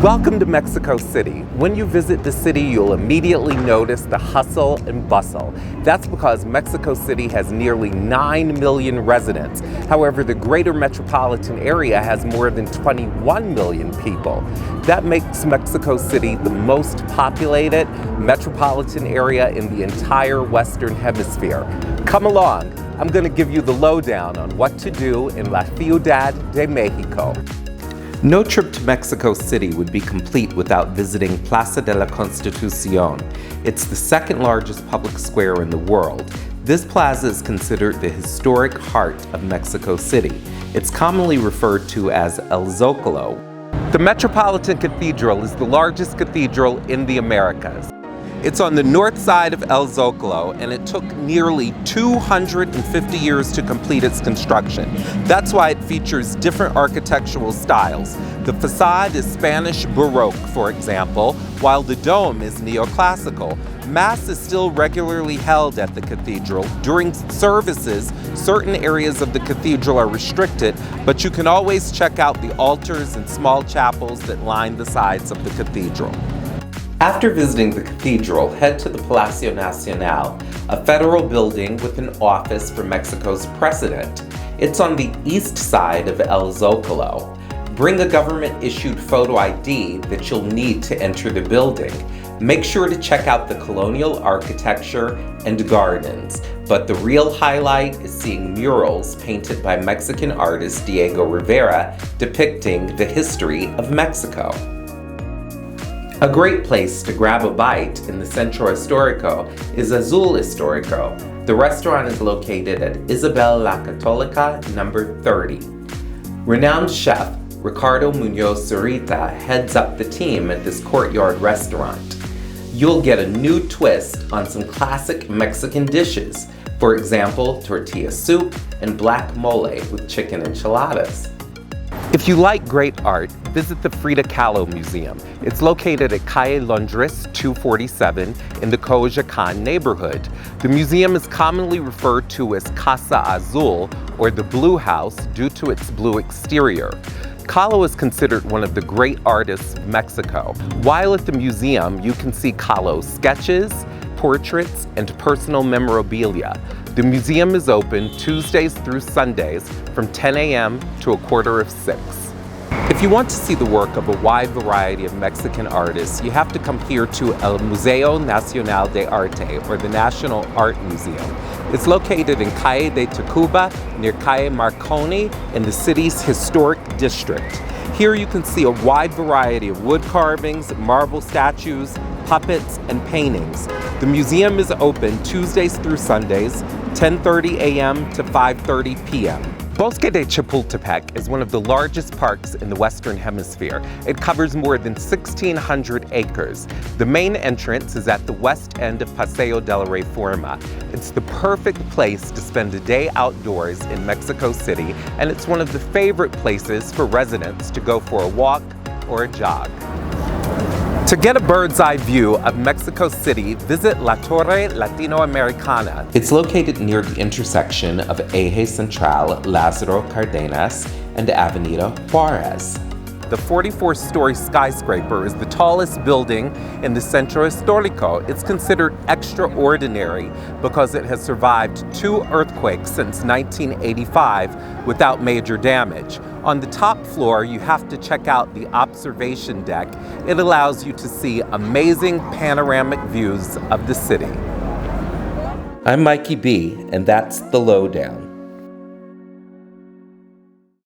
Welcome to Mexico City. When you visit the city, you'll immediately notice the hustle and bustle. That's because Mexico City has nearly 9 million residents. However, the greater metropolitan area has more than 21 million people. That makes Mexico City the most populated metropolitan area in the entire Western Hemisphere. Come along, I'm going to give you the lowdown on what to do in La Ciudad de Mexico. No trip to Mexico City would be complete without visiting Plaza de la Constitucion. It's the second largest public square in the world. This plaza is considered the historic heart of Mexico City. It's commonly referred to as El Zócalo. The Metropolitan Cathedral is the largest cathedral in the Americas. It's on the north side of El Zócalo, and it took nearly 250 years to complete its construction. That's why it features different architectural styles. The facade is Spanish Baroque, for example, while the dome is neoclassical. Mass is still regularly held at the cathedral. During services, certain areas of the cathedral are restricted, but you can always check out the altars and small chapels that line the sides of the cathedral. After visiting the cathedral, head to the Palacio Nacional, a federal building with an office for Mexico's president. It's on the east side of El Zócalo. Bring a government-issued photo ID that you'll need to enter the building. Make sure to check out the colonial architecture and gardens, but the real highlight is seeing murals painted by Mexican artist Diego Rivera depicting the history of Mexico. A great place to grab a bite in the Centro Historico is Azul Historico. The restaurant is located at Isabel La Catolica, number 30. Renowned chef Ricardo Munoz Zurita heads up the team at this courtyard restaurant. You'll get a new twist on some classic Mexican dishes. For example, tortilla soup and black mole with chicken enchiladas. If you like great art, visit the Frida Kahlo Museum. It's located at Calle Londres 247 in the Coyoacán neighborhood. The museum is commonly referred to as Casa Azul, or the Blue House, due to its blue exterior. Kahlo is considered one of the great artists of Mexico. While at the museum, you can see Kahlo's sketches, portraits, and personal memorabilia. The museum is open Tuesdays through Sundays from 10 a.m. to 5:45. If you want to see the work of a wide variety of Mexican artists, you have to come here to El Museo Nacional de Arte, or the National Art Museum. It's located in Calle de Tacuba, near Calle Marconi, in the city's historic district. Here you can see a wide variety of wood carvings, marble statues, puppets, and paintings. The museum is open Tuesdays through Sundays, 10:30 a.m. to 5:30 p.m. Bosque de Chapultepec is one of the largest parks in the Western Hemisphere. It covers more than 1,600 acres. The main entrance is at the west end of Paseo de la Reforma. It's the perfect place to spend a day outdoors in Mexico City, and it's one of the favorite places for residents to go for a walk or a jog. To get a bird's eye view of Mexico City, visit La Torre Latinoamericana. It's located near the intersection of Eje Central, Lázaro Cárdenas, and Avenida Juárez. The 44-story skyscraper is the tallest building in the Centro Historico. It's considered extraordinary because it has survived 2 earthquakes since 1985 without major damage. On the top floor, you have to check out the observation deck. It allows you to see amazing panoramic views of the city. I'm Mikey B, and that's The Lowdown.